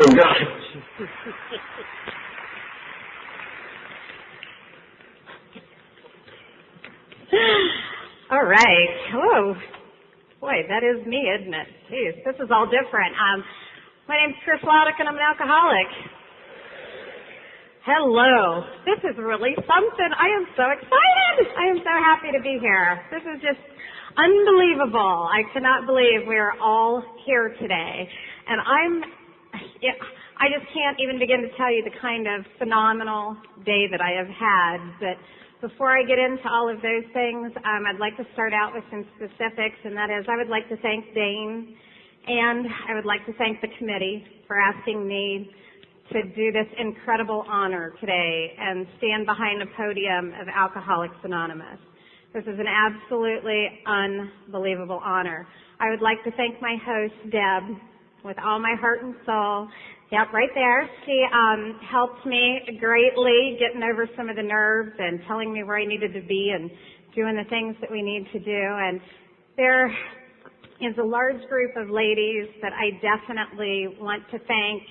Oh, God. All right. Hello. Boy, that is me, isn't it? Jeez, this is all different. My name's Chris Laudick, and I'm an alcoholic. Hello. This is really something. I am so excited. I am so happy to be here. This is just unbelievable. I cannot believe we are all here today. And I just can't even begin to tell you the kind of phenomenal day that I have had. But before I get into all of those things, I'd like to start out with some specifics, and that is I would like to thank Dane, and I would like to thank the committee for asking me to do this incredible honor today and stand behind the podium of Alcoholics Anonymous. This is an absolutely unbelievable honor. I would like to thank my host, Deb, with all my heart and soul. Yep, right there. She helped me greatly getting over some of the nerves and telling me where I needed to be and doing the things that we need to do. And there is a large group of ladies that I definitely want to thank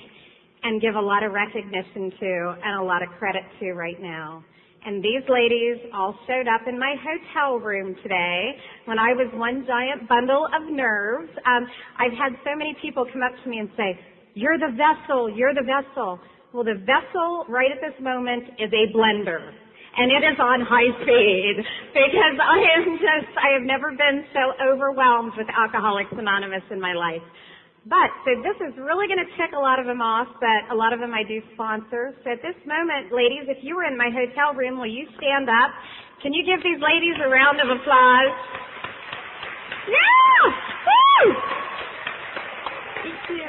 and give a lot of recognition to and a lot of credit to right now. And these ladies all showed up in my hotel room today when I was one giant bundle of nerves. I've had so many people come up to me and say, "You're the vessel, you're the vessel." Well, the vessel right at this moment is a blender. And it is on high speed because I have never been so overwhelmed with Alcoholics Anonymous in my life. But, so this is really going to tick a lot of them off, but a lot of them I do sponsor. So at this moment, ladies, if you were in my hotel room, will you stand up? Can you give these ladies a round of applause? Yeah! Woo! Thank you.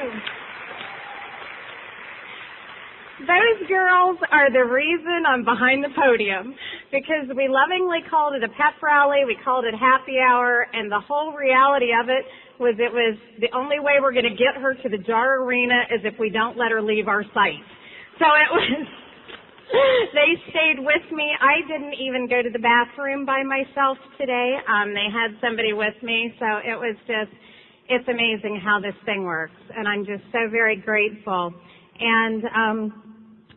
Those girls are the reason I'm behind the podium because we lovingly called it a pep rally, we called it happy hour, and the whole reality of it was the only way we're going to get her to the Jar Arena is if we don't let her leave our site. So it was, they stayed with me. I didn't even go to the bathroom by myself today. They had somebody with me, so it was just, it's amazing how this thing works, and I'm just so very grateful. And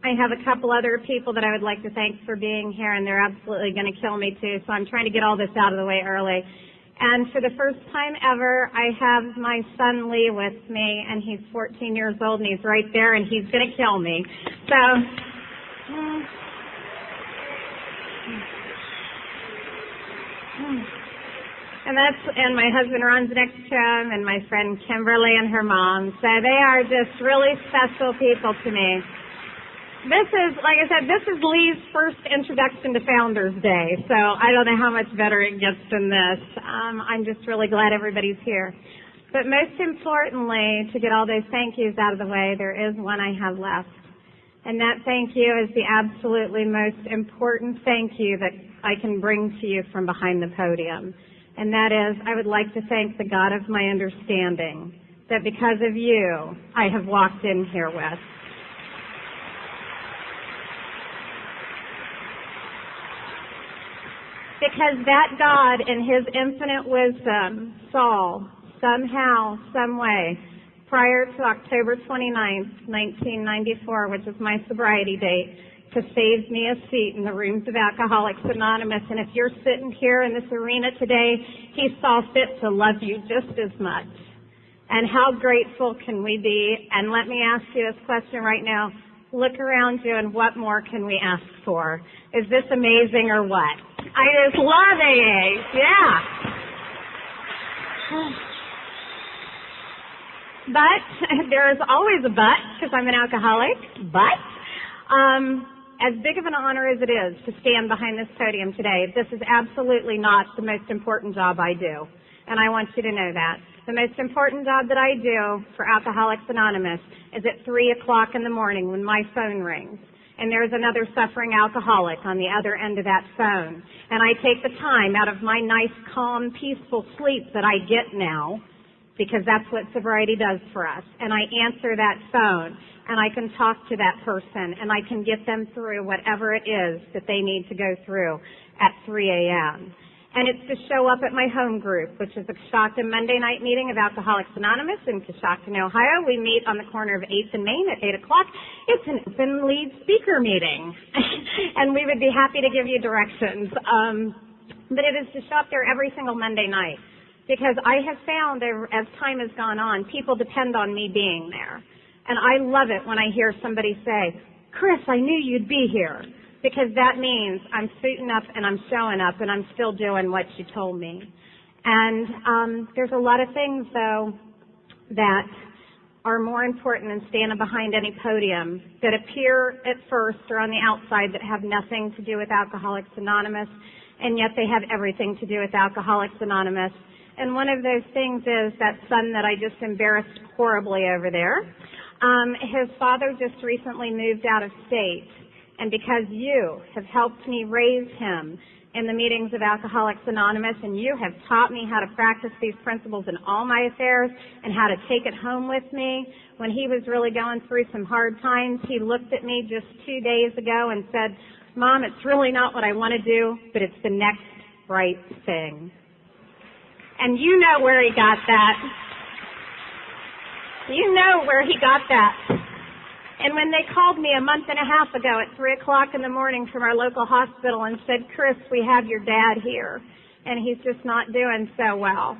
I have a couple other people that I would like to thank for being here, and they're absolutely going to kill me too, so I'm trying to get all this out of the way early. And for the first time ever, I have my son Lee with me, and he's 14 years old, and he's right there, and he's going to kill me. So, and my husband runs next to him, and my friend Kimberly and her mom. So they are just really special people to me. This is, like I said, this is Lee's first introduction to Founders Day, so I don't know how much better it gets than this. I'm just really glad everybody's here. But most importantly, to get all those thank yous out of the way, there is one I have left. And that thank you is the absolutely most important thank you that I can bring to you from behind the podium. And that is, I would like to thank the God of my understanding that because of you, I have walked in here with. Because that God, in His infinite wisdom, saw somehow, some way, prior to October 29th, 1994, which is my sobriety date, to save me a seat in the rooms of Alcoholics Anonymous. And if you're sitting here in this arena today, He saw fit to love you just as much. And how grateful can we be? And let me ask you this question right now. Look around you, and what more can we ask for? Is this amazing or what? I just love AA. Yeah. But there is always a but, because I'm an alcoholic. But as big of an honor as it is to stand behind this podium today, this is absolutely not the most important job I do. And I want you to know that. The most important job that I do for Alcoholics Anonymous is at 3 o'clock in the morning when my phone rings. And there's another suffering alcoholic on the other end of that phone. And I take the time out of my nice, calm, peaceful sleep that I get now, because that's what sobriety does for us. And I answer that phone, and I can talk to that person, and I can get them through whatever it is that they need to go through at 3 a.m. And it's to show up at my home group, which is the Coshocton Monday night meeting of Alcoholics Anonymous in Coshocton, Ohio. We meet on the corner of 8th and Main at 8 o'clock. It's an open lead speaker meeting. And we would be happy to give you directions. But it is to show up there every single Monday night. Because I have found, as time has gone on, people depend on me being there. And I love it when I hear somebody say, Chris, I knew you'd be here. Because that means I'm suiting up and I'm showing up and I'm still doing what you told me. And there's a lot of things, though, that are more important than standing behind any podium that appear at first or on the outside that have nothing to do with Alcoholics Anonymous, and yet they have everything to do with Alcoholics Anonymous. And one of those things is that son that I just embarrassed horribly over there. His father just recently moved out of state. And because you have helped me raise him in the meetings of Alcoholics Anonymous, and you have taught me how to practice these principles in all my affairs and how to take it home with me, when he was really going through some hard times, he looked at me just 2 days ago and said, Mom, it's really not what I want to do, but it's the next right thing. And you know where he got that. You know where he got that. And when they called me a month and a half ago at 3 o'clock in the morning from our local hospital and said, Chris, we have your dad here, and he's just not doing so well,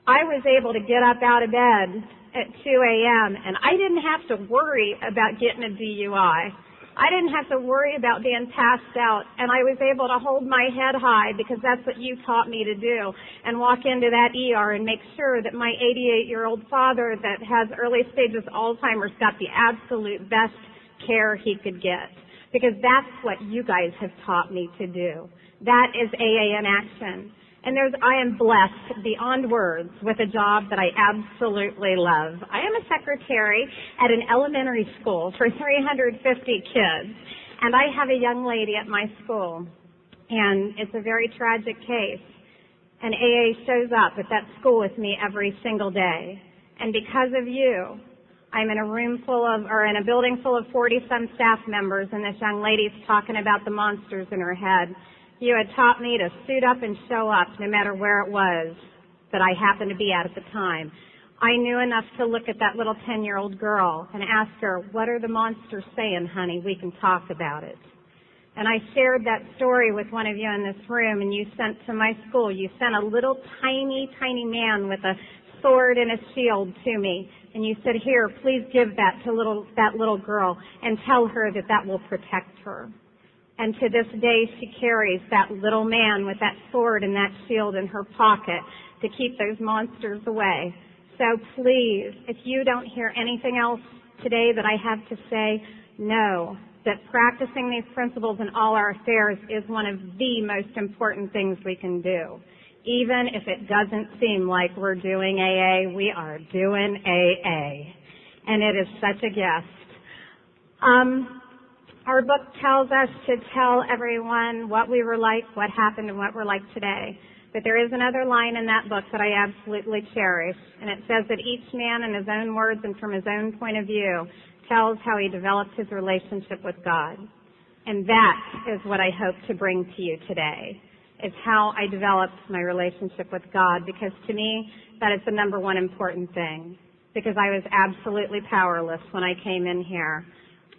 I was able to get up out of bed at 2 a.m., and I didn't have to worry about getting a DUI. I didn't have to worry about being passed out, and I was able to hold my head high because that's what you taught me to do, and walk into that ER and make sure that my 88-year-old father that has early stages Alzheimer's got the absolute best care he could get, because that's what you guys have taught me to do. That is AA in action. And I am blessed beyond words with a job that I absolutely love. I am a secretary at an elementary school for 350 kids, and I have a young lady at my school, and it's a very tragic case. And AA shows up at that school with me every single day. And because of you, I'm in a building full of 40-some staff members, and this young lady's talking about the monsters in her head. You had taught me to suit up and show up no matter where it was that I happened to be at the time. I knew enough to look at that little 10-year-old girl and ask her, what are the monsters saying, honey? We can talk about it. And I shared that story with one of you in this room, and you sent to my school, you sent a little tiny, tiny man with a sword and a shield to me. And you said, here, please give that to that little girl and tell her that that will protect her. And to this day, she carries that little man with that sword and that shield in her pocket to keep those monsters away. So please, if you don't hear anything else today that I have to say, know that practicing these principles in all our affairs is one of the most important things we can do. Even if it doesn't seem like we're doing AA, we are doing AA. And it is such a gift. Our book tells us to tell everyone what we were like, what happened, and what we're like today. But there is another line in that book that I absolutely cherish, and it says that each man in his own words and from his own point of view tells how he developed his relationship with God. And that is what I hope to bring to you today, is how I developed my relationship with God, because to me, that is the number one important thing, because I was absolutely powerless when I came in here.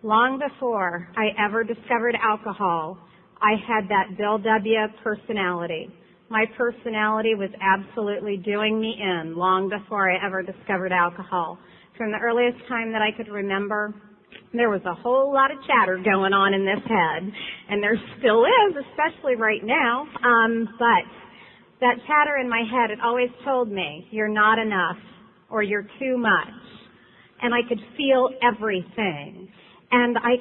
Long before I ever discovered alcohol, I had that Bill W. personality. My personality was absolutely doing me in long before I ever discovered alcohol. From the earliest time that I could remember, there was a whole lot of chatter going on in this head, and there still is, especially right now. But that chatter in my head, it always told me, you're not enough, or you're too much. And I could feel everything. And I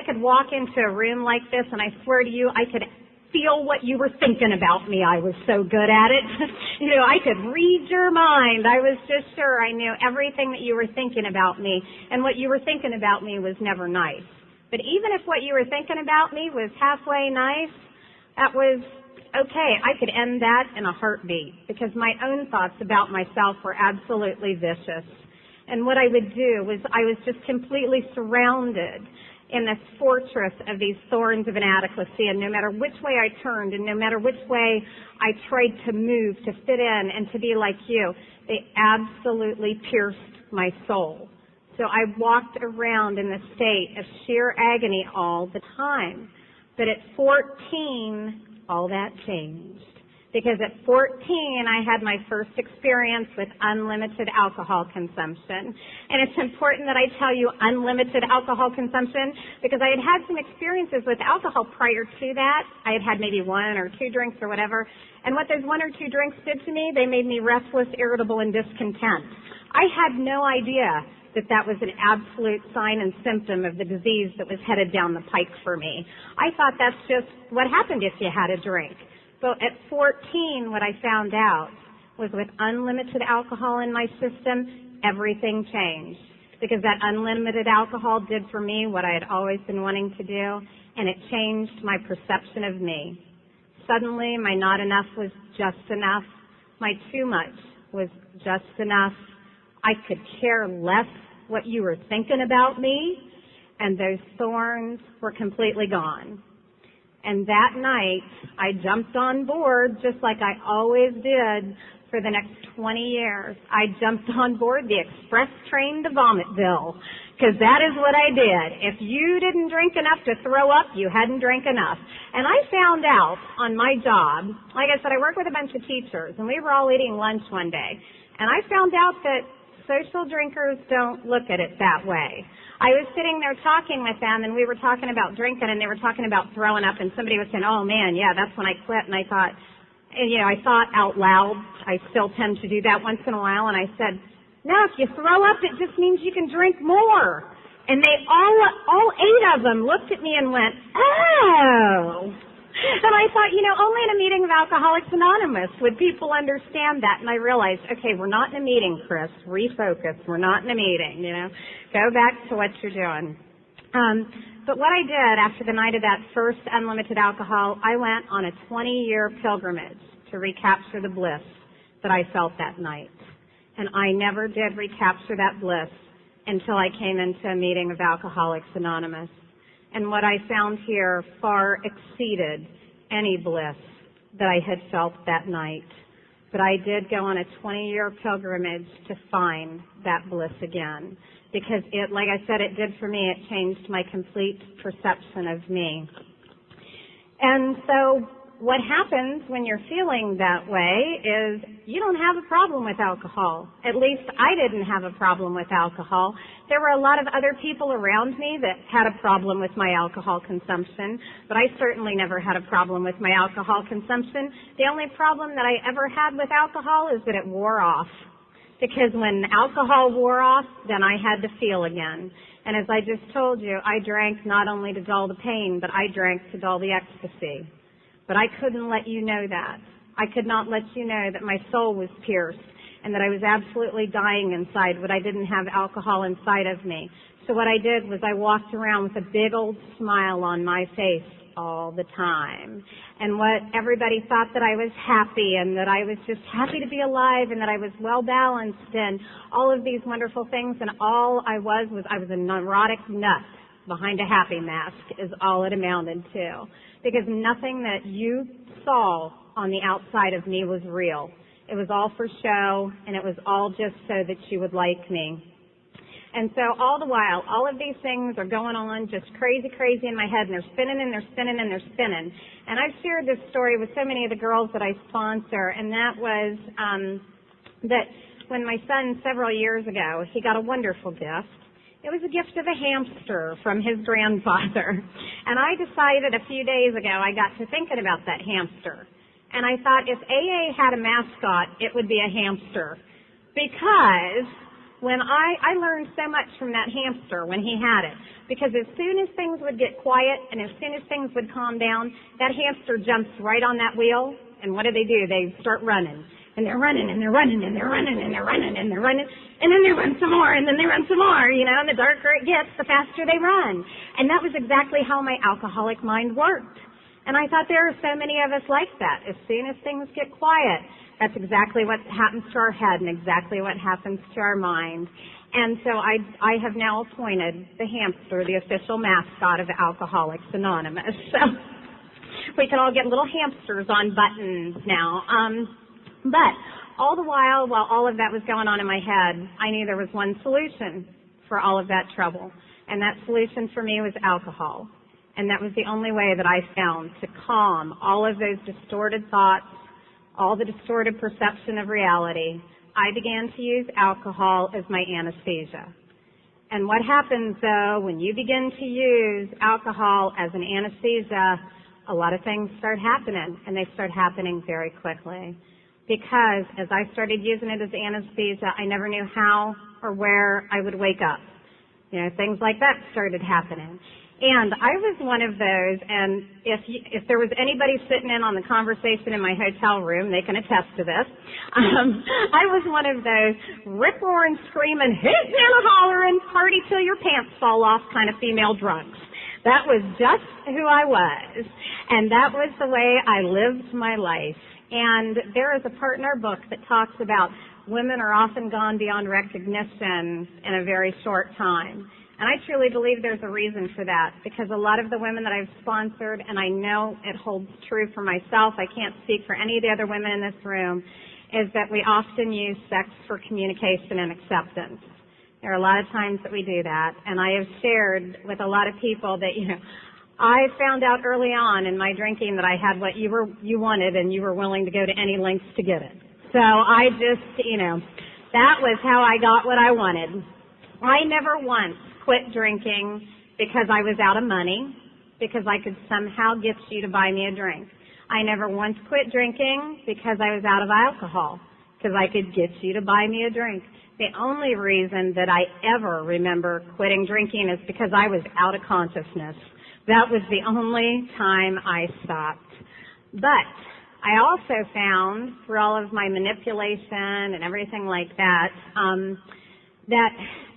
could walk into a room like this, and I swear to you, I could feel what you were thinking about me. I was so good at it. I could read your mind. I was just sure I knew everything that you were thinking about me. And what you were thinking about me was never nice. But even if what you were thinking about me was halfway nice, that was okay. I could end that in a heartbeat, because my own thoughts about myself were absolutely vicious. And what I would do was I was just completely surrounded in this fortress of these thorns of inadequacy, and no matter which way I turned and no matter which way I tried to move to fit in and to be like you, they absolutely pierced my soul. So I walked around in the state of sheer agony all the time. But at 14, all that changed. Because at 14, I had my first experience with unlimited alcohol consumption. And it's important that I tell you unlimited alcohol consumption because I had had some experiences with alcohol prior to that. I had had maybe 1 or 2 drinks or whatever. And what those 1 or 2 drinks did to me, they made me restless, irritable, and discontent. I had no idea that was an absolute sign and symptom of the disease that was headed down the pike for me. I thought that's just what happened if you had a drink. But at 14, what I found out was with unlimited alcohol in my system, everything changed. Because that unlimited alcohol did for me what I had always been wanting to do, and it changed my perception of me. Suddenly, my not enough was just enough. My too much was just enough. I could care less what you were thinking about me, and those thorns were completely gone. And that night, I jumped on board just like I always did for the next 20 years. I jumped on board the express train to Vomitville, because that is what I did. If you didn't drink enough to throw up, you hadn't drank enough. And I found out on my job, like I said, I work with a bunch of teachers, and we were all eating lunch one day, and I found out that social drinkers don't look at it that way. I was sitting there talking with them, and we were talking about drinking, and they were talking about throwing up, and somebody was saying, oh, man, yeah, that's when I quit. And I thought, I thought out loud. I still tend to do that once in a while, and I said, no, if you throw up, it just means you can drink more. And they all 8 of them looked at me and went, oh. And I thought, only in a meeting of Alcoholics Anonymous would people understand that. And I realized, okay, we're not in a meeting, Chris. Refocus. We're not in a meeting, Go back to what you're doing. But what I did after the night of that first unlimited alcohol, I went on a 20-year pilgrimage to recapture the bliss that I felt that night. And I never did recapture that bliss until I came into a meeting of Alcoholics Anonymous. And what I found here far exceeded any bliss that I had felt that night. But I did go on a 20-year pilgrimage to find that bliss again. Because it, like I said, it did for me. It changed my complete perception of me. And so what happens when you're feeling that way is you don't have a problem with alcohol. At least I didn't have a problem with alcohol. There were a lot of other people around me that had a problem with my alcohol consumption, but I certainly never had a problem with my alcohol consumption. The only problem that I ever had with alcohol is that it wore off. Because when alcohol wore off, then I had to feel again. And as I just told you, I drank not only to dull the pain, but I drank to dull the ecstasy. But I couldn't let you know that. I could not let you know that my soul was pierced and that I was absolutely dying inside, but I didn't have alcohol inside of me. So what I did was I walked around with a big old smile on my face all the time. And what everybody thought that I was happy and that I was just happy to be alive and that I was well balanced and all of these wonderful things, and all I was a neurotic nut behind a happy mask is all it amounted to. Because nothing that you saw on the outside of me was real. It was all for show, and it was all just so that you would like me. And so all the while, all of these things are going on just crazy in my head, and they're spinning and they're spinning and they're spinning. And I've shared this story with so many of the girls that I sponsor, and that was that when my son several years ago, he got a wonderful gift. It was a gift of a hamster from his grandfather. And I decided a few days ago I got to thinking about that hamster. And I thought if AA had a mascot, it would be a hamster. Because when I learned so much from that hamster when he had it. Because as soon as things would get quiet and as soon as things would calm down, that hamster jumps right on that wheel. And what do? They start running. And they're running, and they're running, and they're running, and they're running, and they're running, and then they run some more, and then they run some more, and the darker it gets, the faster they run. And that was exactly how my alcoholic mind worked. And I thought there are so many of us like that. As soon as things get quiet, that's exactly what happens to our head and exactly what happens to our mind. And so I have now appointed the hamster the official mascot of Alcoholics Anonymous. So we can all get little hamsters on buttons now. But all the while all of that was going on in my head, I knew there was one solution for all of that trouble. And that solution for me was alcohol. And that was the only way that I found to calm all of those distorted thoughts, all the distorted perception of reality. I began to use alcohol as my anesthesia. And what happens, though, when you begin to use alcohol as an anesthesia, a lot of things start happening, and they start happening very quickly. Because as I started using it as anesthesia, I never knew how or where I would wake up. Things like that started happening. And I was one of those, and if there was anybody sitting in on the conversation in my hotel room, they can attest to this. I was one of those rip-roaring, screaming, hooting and hollering, party till your pants fall off kind of female drunks. That was just who I was, and that was the way I lived my life. And there is a part in our book that talks about women are often gone beyond recognition in a very short time. And I truly believe there's a reason for that, because a lot of the women that I've sponsored, and I know it holds true for myself, I can't speak for any of the other women in this room, is that we often use sex for communication and acceptance. There are a lot of times that we do that, and I have shared with a lot of people that, I found out early on in my drinking that I had what you wanted, and you were willing to go to any lengths to get it. So I just, that was how I got what I wanted. I never once quit drinking because I was out of money, because I could somehow get you to buy me a drink. I never once quit drinking because I was out of alcohol, because I could get you to buy me a drink. The only reason that I ever remember quitting drinking is because I was out of consciousness. That was the only time I stopped. But I also found, through all of my manipulation and everything like that, that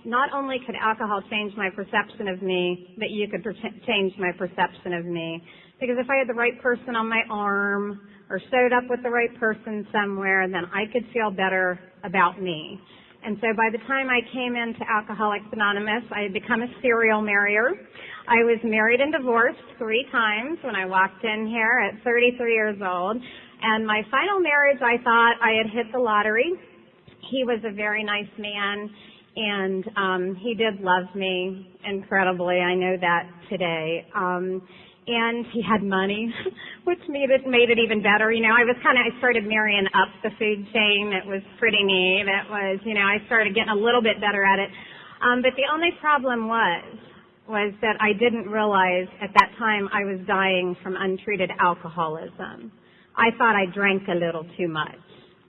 not only could alcohol change my perception of me, but you could change my perception of me. Because if I had the right person on my arm or showed up with the right person somewhere, then I could feel better about me. And so by the time I came into Alcoholics Anonymous, I had become a serial marrier. I was married and divorced 3 times when I walked in here at 33 years old. And my final marriage, I thought I had hit the lottery. He was a very nice man, and he did love me incredibly. I know that today. And he had money, which made it even better. I started marrying up the food chain. It was pretty neat. It was, I started getting a little bit better at it. But the only problem was that I didn't realize at that time I was dying from untreated alcoholism. I thought I drank a little too much.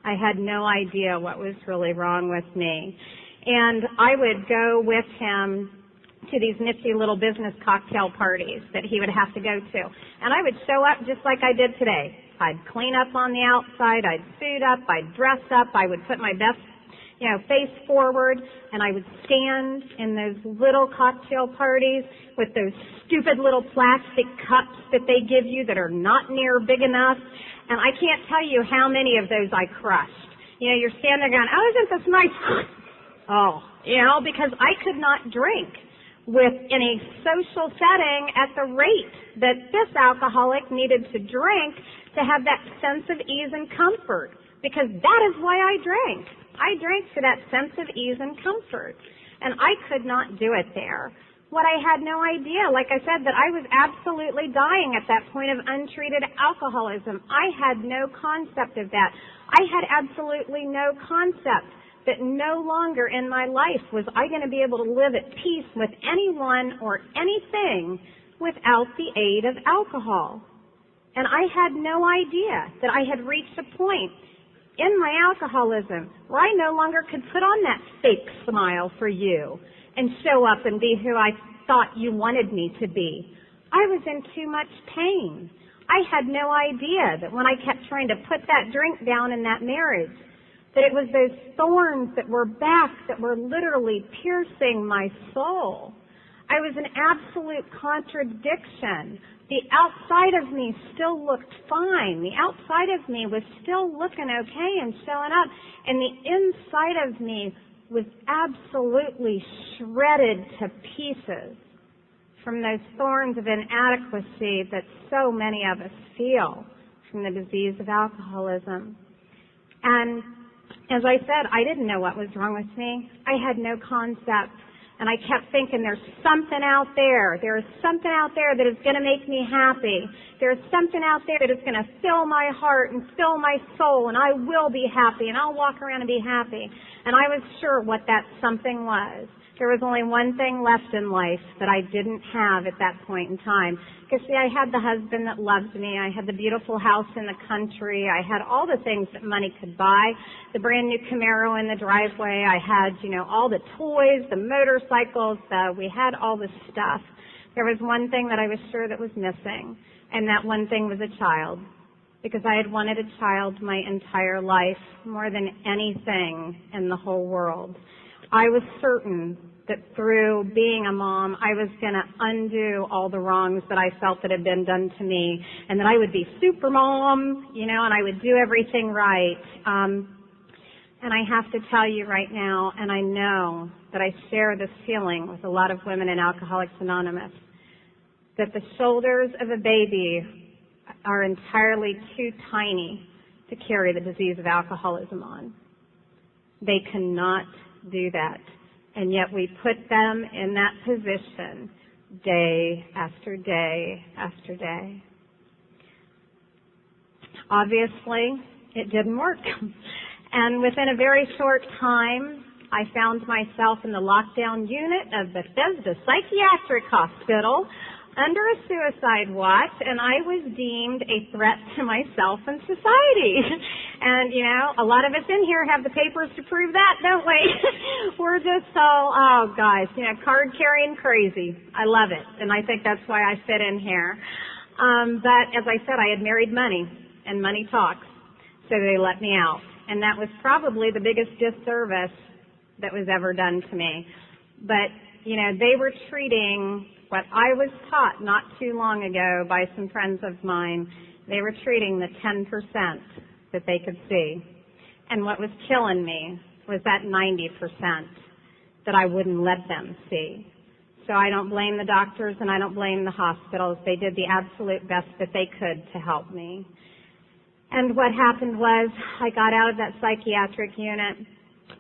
I had no idea what was really wrong with me. And I would go with him to these nifty little business cocktail parties that he would have to go to. And I would show up just like I did today. I'd clean up on the outside, I'd suit up, I'd dress up, I would put my best, face forward, and I would stand in those little cocktail parties with those stupid little plastic cups that they give you that are not near big enough. And I can't tell you how many of those I crushed. You're standing there going, oh, isn't this nice? Because I could not drink in a social setting at the rate that this alcoholic needed to drink to have that sense of ease and comfort. Because that is why I drank. I drank for that sense of ease and comfort. And I could not do it there. What I had no idea, like I said, that I was absolutely dying at that point of untreated alcoholism. I had no concept of that. I had absolutely no concept that no longer in my life was I going to be able to live at peace with anyone or anything without the aid of alcohol. And I had no idea that I had reached a point in my alcoholism where I no longer could put on that fake smile for you and show up and be who I thought you wanted me to be. I was in too much pain. I had no idea that when I kept trying to put that drink down in that marriage, that it was those thorns that were back that were literally piercing my soul. I was an absolute contradiction. The outside of me still looked fine. The outside of me was still looking okay and showing up. And the inside of me was absolutely shredded to pieces from those thorns of inadequacy that so many of us feel from the disease of alcoholism. And as I said, I didn't know what was wrong with me. I had no concept. And I kept thinking, there's something out there. There is something out there that is going to make me happy. There's something out there that is going to fill my heart and fill my soul, and I will be happy, and I'll walk around and be happy. And I was sure what that something was. There was only one thing left in life that I didn't have at that point in time. Because, see, I had the husband that loved me. I had the beautiful house in the country. I had all the things that money could buy. The brand new Camaro in the driveway. I had, all the toys, the motorcycles. We had all this stuff. There was one thing that I was sure that was missing, and that one thing was a child. Because I had wanted a child my entire life, more than anything in the whole world. I was certain that through being a mom, I was going to undo all the wrongs that I felt that had been done to me, and that I would be super mom, and I would do everything right. And I have to tell you right now, and I know that I share this feeling with a lot of women in Alcoholics Anonymous, that the shoulders of a baby are entirely too tiny to carry the disease of alcoholism on. They cannot do that. And yet we put them in that position day after day after day. Obviously, it didn't work. And within a very short time, I found myself in the lockdown unit of Bethesda Psychiatric Hospital under a suicide watch, and I was deemed a threat to myself and society. And, a lot of us in here have the papers to prove that, don't we? We're just so, card-carrying crazy. I love it, and I think that's why I fit in here. But as I said, I had married money, and money talks, so they let me out. And that was probably the biggest disservice that was ever done to me. But, they were treating what I was taught not too long ago by some friends of mine. They were treating the 10% that they could see. And what was killing me was that 90% that I wouldn't let them see. So I don't blame the doctors and I don't blame the hospitals. They did the absolute best that they could to help me. And what happened was I got out of that psychiatric unit.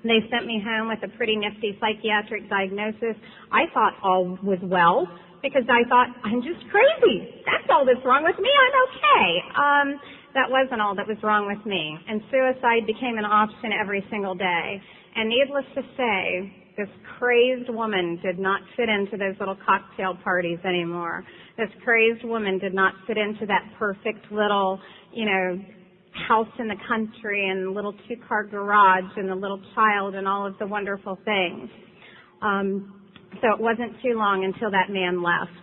They sent me home with a pretty nifty psychiatric diagnosis. I thought all was well because I thought, I'm just crazy. That's all that's wrong with me. I'm okay. That wasn't all that was wrong with me. And suicide became an option every single day. And needless to say, this crazed woman did not fit into those little cocktail parties anymore. This crazed woman did not fit into that perfect little, house in the country and the little two-car garage and the little child and all of the wonderful things. So it wasn't too long until that man left.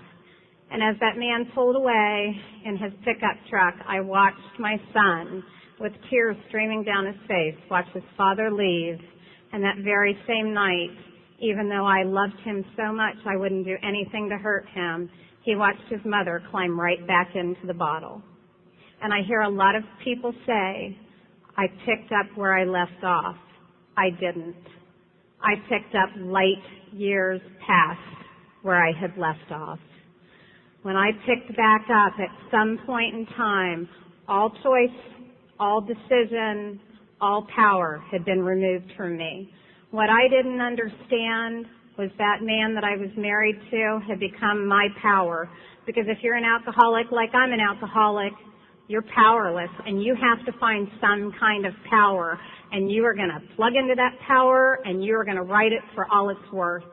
And as that man pulled away in his pickup truck, I watched my son, with tears streaming down his face, watch his father leave. And that very same night, even though I loved him so much I wouldn't do anything to hurt him, he watched his mother climb right back into the bottle. And I hear a lot of people say, I picked up where I left off. I didn't. I picked up light years past where I had left off. When I picked back up at some point in time, all choice, all decision, all power had been removed from me. What I didn't understand was that man that I was married to had become my power. Because if you're an alcoholic like I'm an alcoholic, you're powerless, and you have to find some kind of power, and you are going to plug into that power, and you are going to ride it for all it's worth.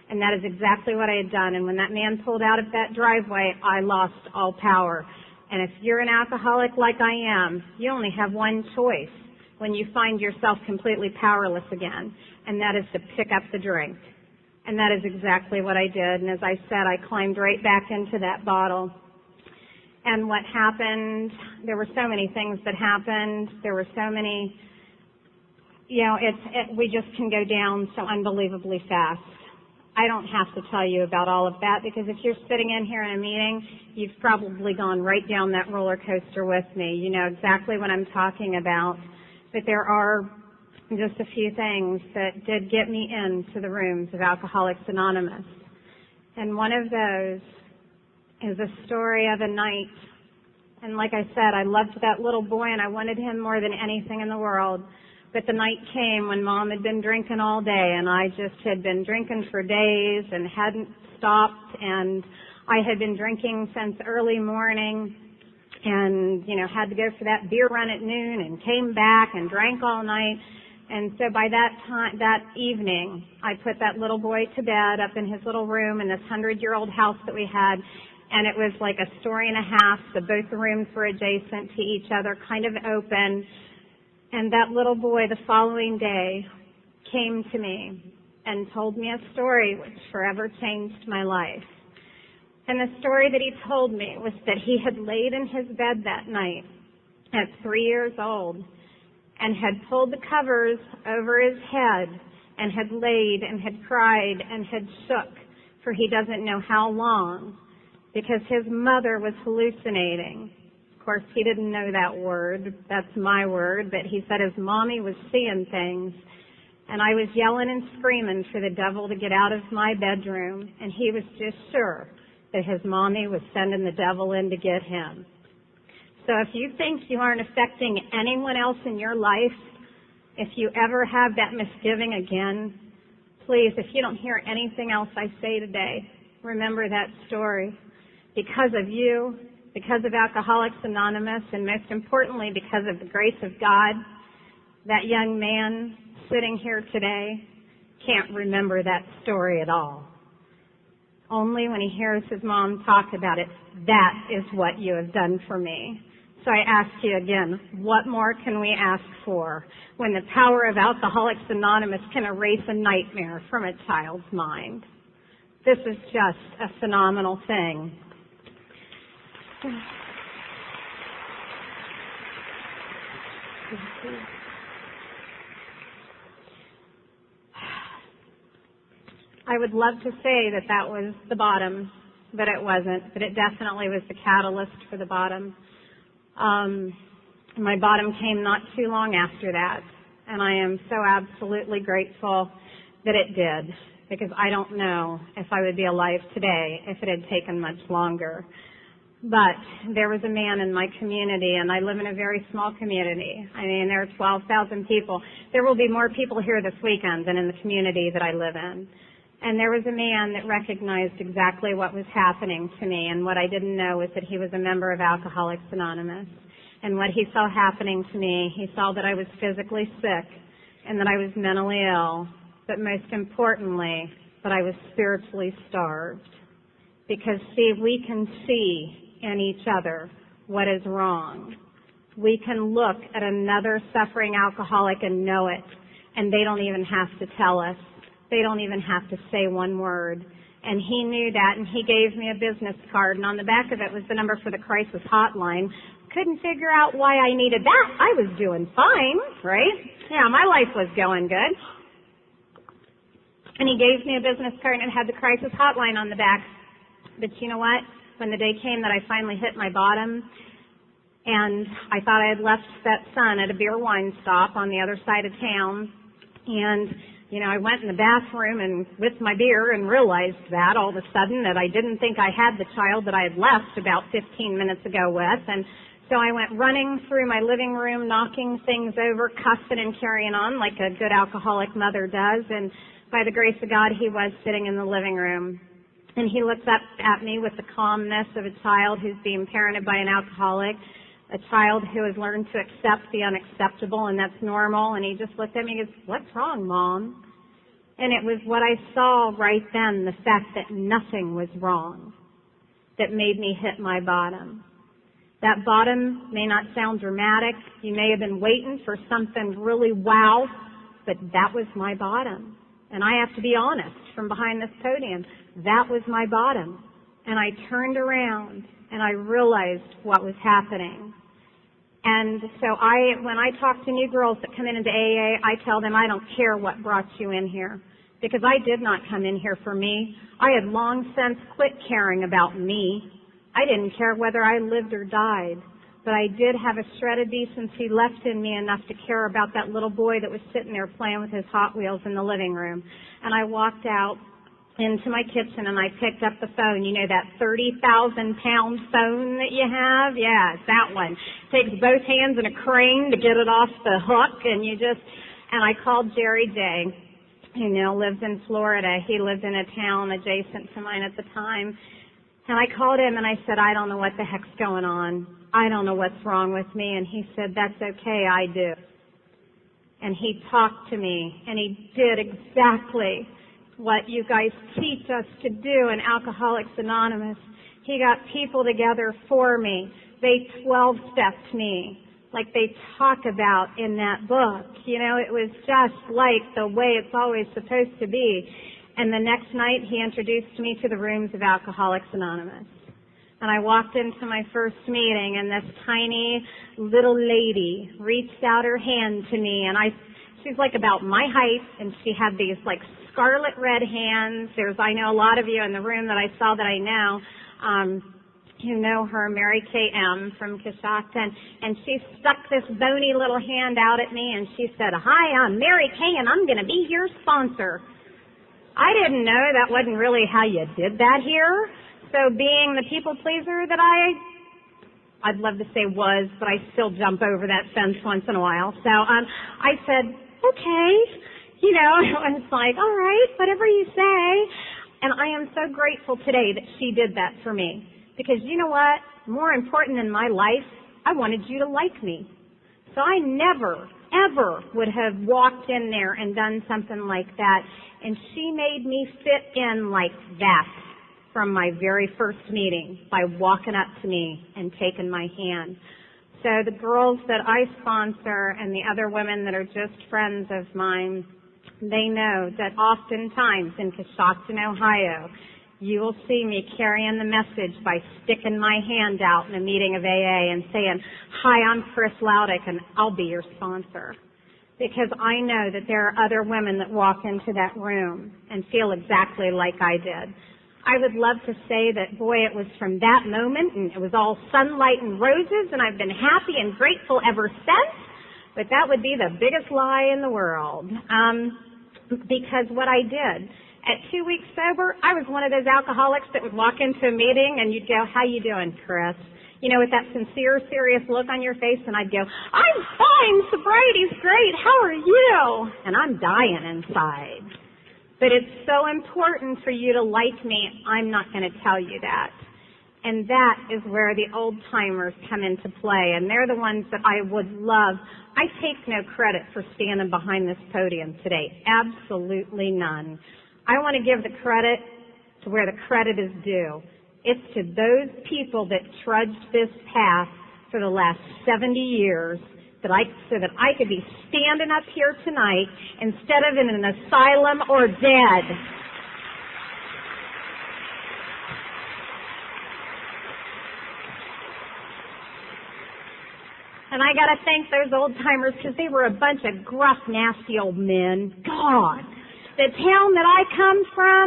And that is exactly what I had done. And when that man pulled out of that driveway, I lost all power. And if you're an alcoholic like I am, you only have one choice when you find yourself completely powerless again, and that is to pick up the drink. And that is exactly what I did. And as I said, I climbed right back into that bottle. And what happened, there were so many things that happened. There were so many, we just can go down so unbelievably fast. I don't have to tell you about all of that because if you're sitting in here in a meeting, you've probably gone right down that roller coaster with me. You know exactly what I'm talking about. But there are just a few things that did get me into the rooms of Alcoholics Anonymous. And one of those is a story of a night. And like I said, I loved that little boy and I wanted him more than anything in the world. But the night came when Mom had been drinking all day and I just had been drinking for days and hadn't stopped, and I had been drinking since early morning and, had to go for that beer run at noon and came back and drank all night. And so by that evening, I put that little boy to bed up in his little room in this 100-year-old house that we had. And it was like a story and a half, so both the rooms were adjacent to each other, kind of open. And that little boy the following day came to me and told me a story which forever changed my life. And the story that he told me was that he had laid in his bed that night at 3 years old and had pulled the covers over his head and had laid and had cried and had shook for he doesn't know how long, because his mother was hallucinating. Of course, he didn't know that word. That's my word. But he said his mommy was seeing things. And I was yelling and screaming for the devil to get out of my bedroom. And he was just sure that his mommy was sending the devil in to get him. So if you think you aren't affecting anyone else in your life, if you ever have that misgiving again, please, if you don't hear anything else I say today, remember that story. Because of you, because of Alcoholics Anonymous, and most importantly, because of the grace of God, that young man sitting here today can't remember that story at all. Only when he hears his mom talk about it, that is what you have done for me. So I ask you again, what more can we ask for when the power of Alcoholics Anonymous can erase a nightmare from a child's mind? This is just a phenomenal thing. I would love to say that that was the bottom, but it wasn't. But it definitely was the catalyst for the bottom. My bottom came not too long after that, and I am so absolutely grateful that it did, because I don't know if I would be alive today if it had taken much longer. But there was a man in my community, and I live in a very small community. I mean, there are 12,000 people. There will be more people here this weekend than in the community that I live in. And there was a man that recognized exactly what was happening to me, and what I didn't know was that he was a member of Alcoholics Anonymous. And what he saw happening to me, he saw that I was physically sick and that I was mentally ill, but most importantly, that I was spiritually starved. Because, see, we can see in each other what is wrong. We can look at another suffering alcoholic and know it, and they don't even have to tell us. They don't even have to say one word. And he knew that, and he gave me a business card, and on the back of it was the number for the crisis hotline. Couldn't figure out why I needed that. I was doing fine, right? Yeah, my life was going good. And he gave me a business card, and it had the crisis hotline on the back. But you know what? When the day came that I finally hit my bottom, and I thought I had left that son at a beer wine stop on the other side of town, and I went in the bathroom and with my beer and realized that all of a sudden that I didn't think I had the child that I had left about 15 minutes ago with. And so I went running through my living room, knocking things over, cussing and carrying on like a good alcoholic mother does. And by the grace of God, he was sitting in the living room. And he looks up at me with the calmness of a child who's being parented by an alcoholic, a child who has learned to accept the unacceptable, and that's normal. And he just looked at me and goes, "What's wrong, Mom?" And it was what I saw right then, the fact that nothing was wrong, that made me hit my bottom. That bottom may not sound dramatic. You may have been waiting for something really wow, but that was my bottom. And I have to be honest, from behind this podium, that was my bottom. And I turned around and I realized what was happening. And so when I talk to new girls that come into AA, I tell them I don't care what brought you in here. Because I did not come in here for me. I had long since quit caring about me. I didn't care whether I lived or died. but I did have a shred of decency left in me enough to care about that little boy that was sitting there playing with his Hot Wheels in the living room. And I walked out into my kitchen and I picked up the phone. You know that 30,000-pound phone that you have? Yeah, it's that one. Takes both hands and a crane to get it off the hook, and I called Jerry J., who now lives in Florida. He lived in a town adjacent to mine at the time. And I called him and I said, I don't know what the heck's going on. I don't know what's wrong with me. And he said, that's okay, I do. And he talked to me and he did exactly what you guys teach us to do in Alcoholics Anonymous. He got people together for me. They 12-stepped me like they talk about in that book. You know, it was just like the way it's always supposed to be. And the next night he introduced me to the rooms of Alcoholics Anonymous. And I walked into my first meeting and this tiny little lady reached out her hand to me, and she's like about my height, and she had these like scarlet red hands. I know a lot of you in the room that I saw that I know, you know her, Mary Kay M. from Coshocton, and she stuck this bony little hand out at me and she said, hi, I'm Mary Kay and I'm going to be your sponsor. I didn't know that wasn't really how you did that here. So being the people pleaser that I'd love to say was, but I still jump over that fence once in a while. So I said, okay. You know, it's like, all right, whatever you say. And I am so grateful today that she did that for me. Because you know what? More important than my life, I wanted you to like me. So I never, ever would have walked in there and done something like that. And she made me fit in like that from my very first meeting by walking up to me and taking my hand. So the girls that I sponsor and the other women that are just friends of mine, they know that oftentimes in Coshocton, Ohio, you will see me carrying the message by sticking my hand out in a meeting of AA and saying, hi, I'm Chris Laudick and I'll be your sponsor. Because I know that there are other women that walk into that room and feel exactly like I did. I would love to say that, boy, it was from that moment and it was all sunlight and roses and I've been happy and grateful ever since, but that would be the biggest lie in the world. Because what I did, at 2 weeks sober, I was one of those alcoholics that would walk into a meeting and you'd go, how you doing, Chris? You know, with that sincere, serious look on your face, and I'd go, I'm fine, sobriety's great, how are you? And I'm dying inside. But it's so important for you to like me, I'm not going to tell you that. And that is where the old-timers come into play, and they're the ones that I would love. I take no credit for standing behind this podium today, absolutely none. I want to give the credit to where the credit is due. It's to those people that trudged this path for the last 70 years so that I could be standing up here tonight instead of in an asylum or dead. And I got to thank those old timers because they were a bunch of gruff, nasty old men. God. The town that I come from,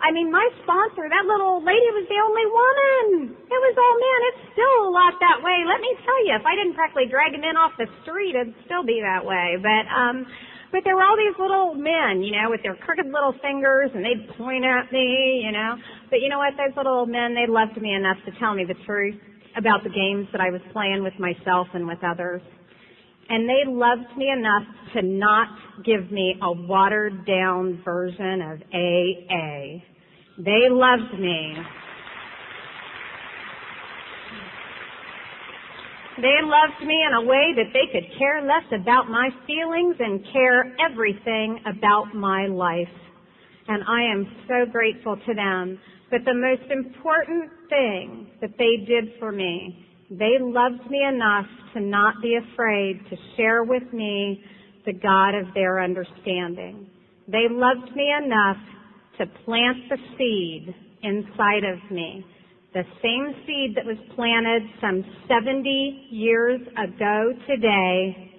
I mean, my sponsor, that little old lady was the only woman. It was all men. It's still a lot that way. Let me tell you, if I didn't practically drag them in off the street, it'd still be that way. But there were all these little men, you know, with their crooked little fingers, and they'd point at me, you know. But you know what? Those little old men, they loved me enough to tell me the truth about the games that I was playing with myself and with others. And they loved me enough to not give me a watered-down version of AA. They loved me. They loved me in a way that they could care less about my feelings and care everything about my life. And I am so grateful to them. But the most important thing that they did for me, they loved me enough to not be afraid to share with me the God of their understanding. They loved me enough to plant the seed inside of me. The same seed that was planted some 70 years ago today,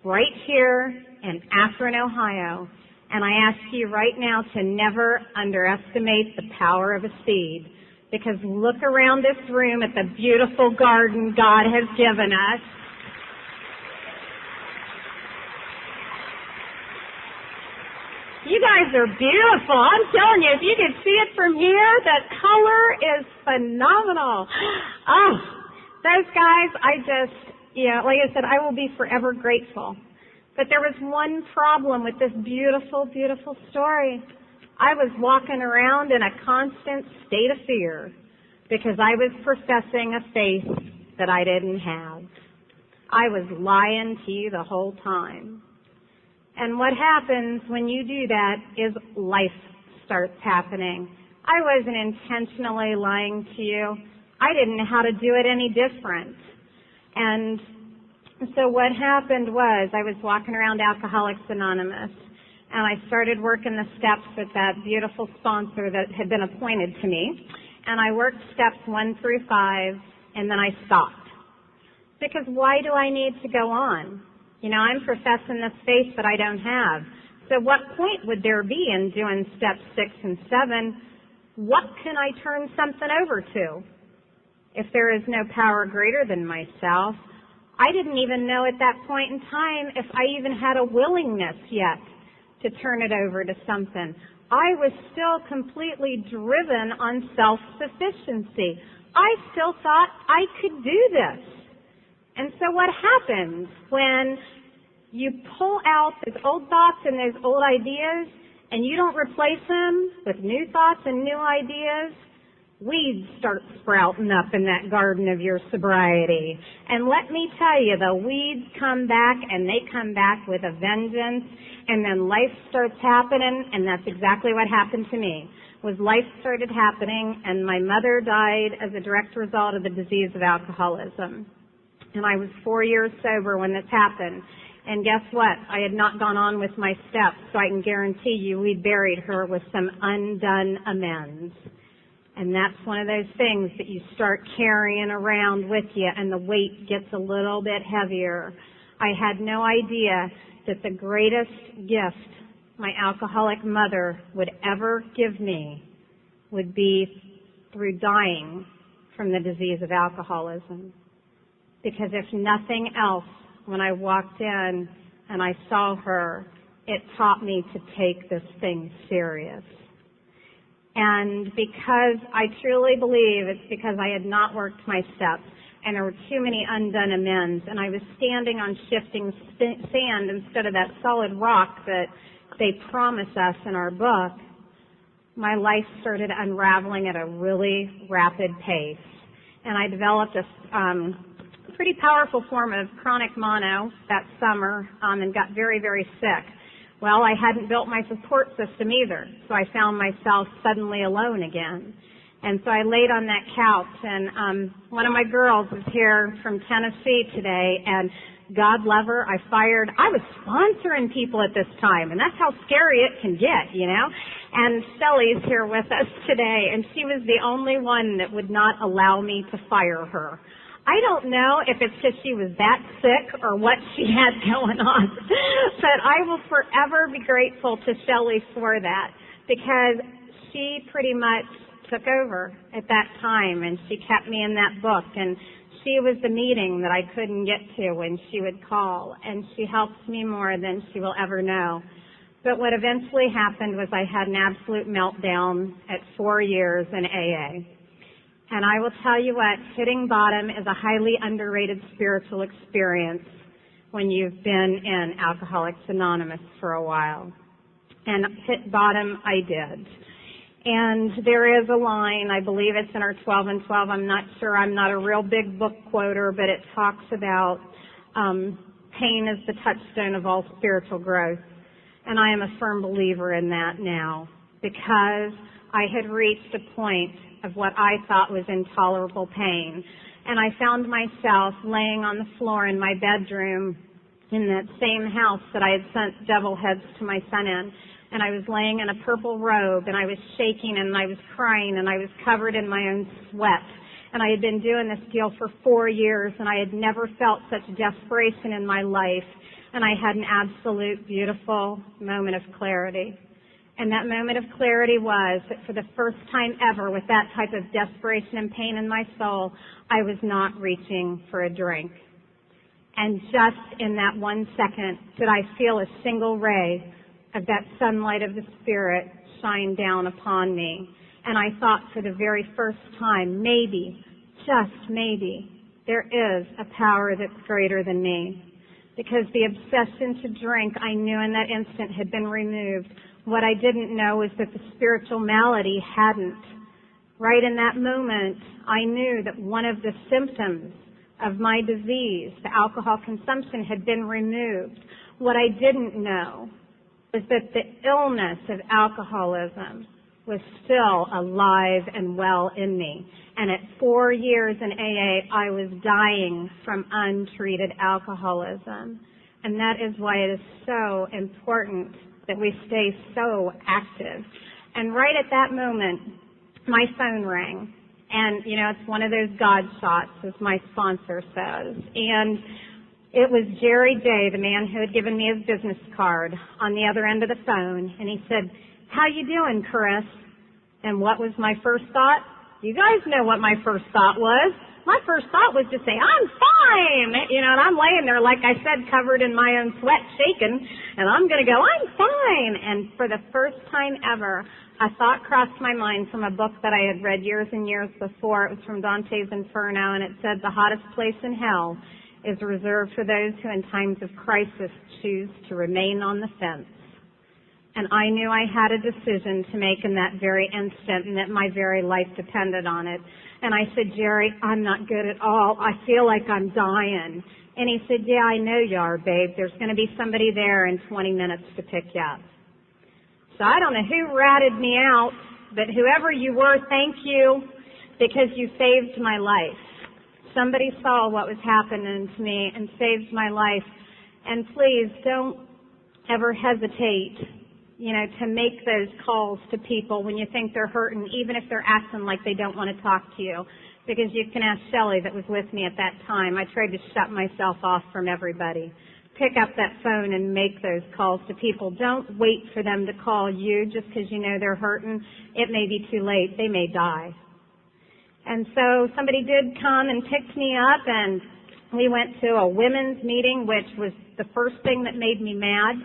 right here in Akron, Ohio. And I ask you right now to never underestimate the power of a seed. because look around this room at the beautiful garden God has given us. You guys are beautiful. I'm telling you, if you could see it from here, that color is phenomenal. Oh, those guys, like I said, I will be forever grateful. But there was one problem with this beautiful, beautiful story. I was walking around in a constant state of fear because I was professing a faith that I didn't have. I was lying to you the whole time. And what happens when you do that is life starts happening. I wasn't intentionally lying to you. I didn't know how to do it any different. And so what happened was I was walking around Alcoholics Anonymous, and I started working the steps with that beautiful sponsor that had been appointed to me. And I worked steps 1 through 5, and then I stopped. Because why do I need to go on? I'm professing this faith that I don't have. So what point would there be in doing steps 6 and 7? What can I turn something over to? If there is no power greater than myself, I didn't even know at that point in time if I even had a willingness yet to turn it over to something. I was still completely driven on self-sufficiency. I still thought I could do this. And so what happens when you pull out those old thoughts and those old ideas and you don't replace them with new thoughts and new ideas? Weeds start sprouting up in that garden of your sobriety. And let me tell you, the weeds come back, and they come back with a vengeance, and then life starts happening, and that's exactly what happened to me. Life started happening, and my mother died as a direct result of the disease of alcoholism. And I was 4 years sober when this happened. And guess what? I had not gone on with my steps, so I can guarantee you we buried her with some undone amends. And that's one of those things that you start carrying around with you, and the weight gets a little bit heavier. I had no idea that the greatest gift my alcoholic mother would ever give me would be through dying from the disease of alcoholism. Because if nothing else, when I walked in and I saw her, it taught me to take this thing serious. And because I truly believe it's because I had not worked my steps and there were too many undone amends, and I was standing on shifting sand instead of that solid rock that they promise us in our book, my life started unraveling at a really rapid pace. And I developed a pretty powerful form of chronic mono that summer and got very, very sick. Well, I hadn't built my support system either, so I found myself suddenly alone again. And so I laid on that couch, and one of my girls is here from Tennessee today, and God love her, I was sponsoring people at this time, and that's how scary it can get, And Shelley's here with us today, and she was the only one that would not allow me to fire her. I don't know if it's because she was that sick or what she had going on, but I will forever be grateful to Shelley for that, because she pretty much took over at that time, and she kept me in that book, and she was the meeting that I couldn't get to when she would call, and she helps me more than she will ever know. But what eventually happened was I had an absolute meltdown at 4 years in AA. And I will tell you what, hitting bottom is a highly underrated spiritual experience when you've been in Alcoholics Anonymous for a while. And hit bottom I did. And there is a line, I believe it's in our 12 and 12, I'm not sure, I'm not a real big book quoter, but it talks about pain is the touchstone of all spiritual growth. And I am a firm believer in that now, because I had reached a point of what I thought was intolerable pain. And I found myself laying on the floor in my bedroom in that same house that I had sent devil heads to my son in. And I was laying in a purple robe, and I was shaking, and I was crying, and I was covered in my own sweat. And I had been doing this deal for 4 years, and I had never felt such desperation in my life. And I had an absolute beautiful moment of clarity. And that moment of clarity was that for the first time ever, with that type of desperation and pain in my soul, I was not reaching for a drink. And just in that 1 second did I feel a single ray of that sunlight of the Spirit shine down upon me. And I thought for the very first time, maybe, just maybe, there is a power that's greater than me. Because the obsession to drink, I knew in that instant had been removed. What I didn't know was that the spiritual malady hadn't. Right in that moment, I knew that one of the symptoms of my disease, the alcohol consumption, had been removed. What I didn't know was that the illness of alcoholism was still alive and well in me. And at 4 years in AA, I was dying from untreated alcoholism. And that is why it is so important that we stay so active. And right at that moment, my phone rang. And, it's one of those God shots, as my sponsor says. And it was Jerry Day, the man who had given me his business card, on the other end of the phone. And he said, "How you doing, Chris?" And what was my first thought? You guys know what my first thought was. My first thought was to say, "I'm fine." And I'm laying there, like I said, covered in my own sweat, shaking. And I'm going to go, "I'm fine." And for the first time ever, a thought crossed my mind from a book that I had read years and years before. It was from Dante's Inferno, and it said, "The hottest place in hell is reserved for those who in times of crisis choose to remain on the fence." And I knew I had a decision to make in that very instant, and that my very life depended on it. And I said, "Jerry, I'm not good at all. I feel like I'm dying." And he said, "Yeah, I know you are, babe. There's going to be somebody there in 20 minutes to pick you up." So I don't know who ratted me out, but whoever you were, thank you, because you saved my life. Somebody saw what was happening to me and saved my life. And please don't ever hesitate, to make those calls to people when you think they're hurting, even if they're acting like they don't want to talk to you. Because you can ask Shelley that was with me at that time. I tried to shut myself off from everybody. Pick up that phone and make those calls to people. Don't wait for them to call you just because you know they're hurting. It may be too late. They may die. And so somebody did come and picked me up, and we went to a women's meeting, which was the first thing that made me mad,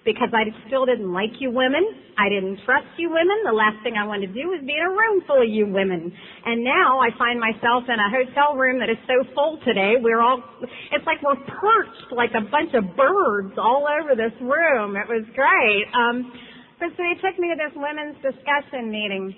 because I still didn't like you women. I didn't trust you women. The last thing I wanted to do was be in a room full of you women. And now I find myself in a hotel room that is so full today. It's like we're perched like a bunch of birds all over this room. It was great. But so they took me to this women's discussion meeting.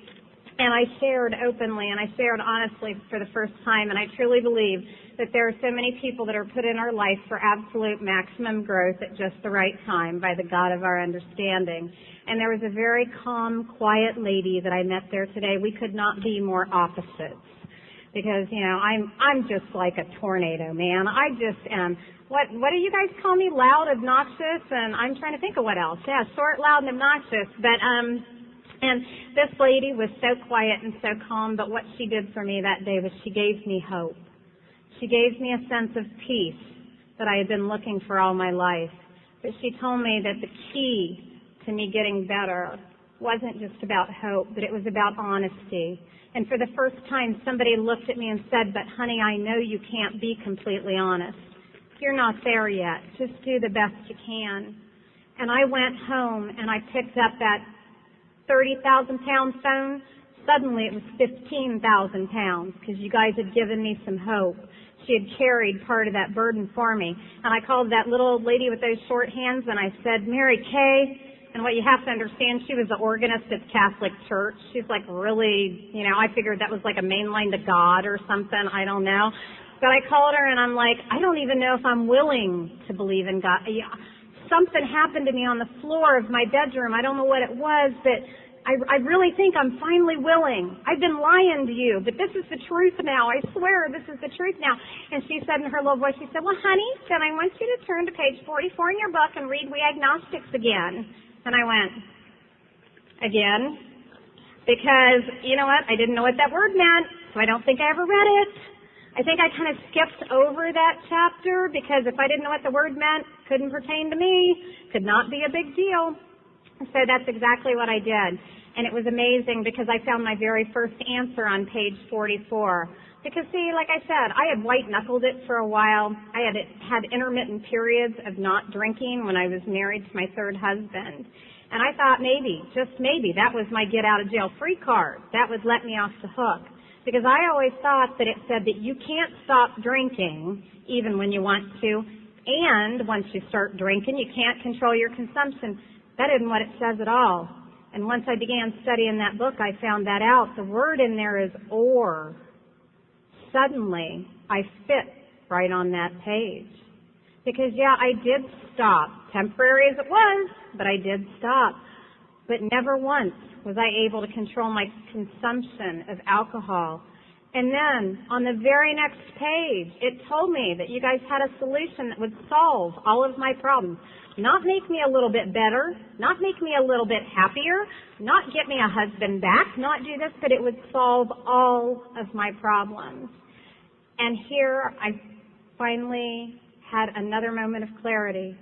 And I shared openly and I shared honestly for the first time, and I truly believe that there are so many people that are put in our life for absolute maximum growth at just the right time by the God of our understanding. And there was a very calm, quiet lady that I met there today. We could not be more opposites. Because, I'm just like a tornado, man. I just am. What do you guys call me? Loud, obnoxious, and I'm trying to think of what else. Yeah, short, loud, and obnoxious. But, and this lady was so quiet and so calm, but what she did for me that day was she gave me hope. She gave me a sense of peace that I had been looking for all my life. But she told me that the key to me getting better wasn't just about hope, but it was about honesty. And for the first time, somebody looked at me and said, "But honey, I know you can't be completely honest. You're not there yet. Just do the best you can." And I went home and I picked up that 30,000-pound phone. Suddenly it was 15,000 pounds because you guys had given me some hope. She had carried part of that burden for me. And I called that little old lady with those short hands and I said, "Mary Kay." And what you have to understand, she was the organist at the Catholic Church. She's like really, I figured that was like a main line to God or something. I don't know. But I called her and I'm like, I don't even know if I'm willing to believe in God. Something happened to me on the floor of my bedroom. I don't know what it was, but I really think I'm finally willing. I've been lying to you, but this is the truth now. I swear this is the truth now. And she said in her little voice, she said, "Well, honey, then I want you to turn to page 44 in your book and read We Agnostics again." And I went, "Again?" Because, you know what, I didn't know what that word meant, so I don't think I ever read it. I think I kind of skipped over that chapter because if I didn't know what the word meant, couldn't pertain to me, could not be a big deal. So that's exactly what I did. And it was amazing because I found my very first answer on page 44. Because see, like I said, I had white-knuckled it for a while. I had intermittent periods of not drinking when I was married to my third husband. And I thought maybe, just maybe, that was my get-out-of-jail-free card. That would let me off the hook. Because I always thought that it said that you can't stop drinking even when you want to. And once you start drinking, you can't control your consumption. That isn't what it says at all. And once I began studying that book, I found that out. The word in there is or. Suddenly, I fit right on that page. Because, yeah, I did stop. Temporary as it was, but I did stop. But never once was I able to control my consumption of alcohol. And then, on the very next page, it told me that you guys had a solution that would solve all of my problems. Not make me a little bit better, not make me a little bit happier, not get me a husband back, not do this, but it would solve all of my problems. And here I finally had another moment of clarity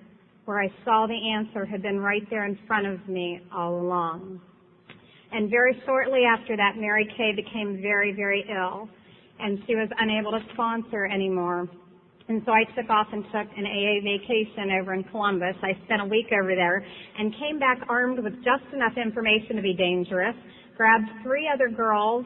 where I saw the answer had been right there in front of me all along. And very shortly after that, Mary Kay became very, very ill, and she was unable to sponsor anymore. And so I took off and took an AA vacation over in Columbus. I spent a week over there and came back armed with just enough information to be dangerous, grabbed 3 other girls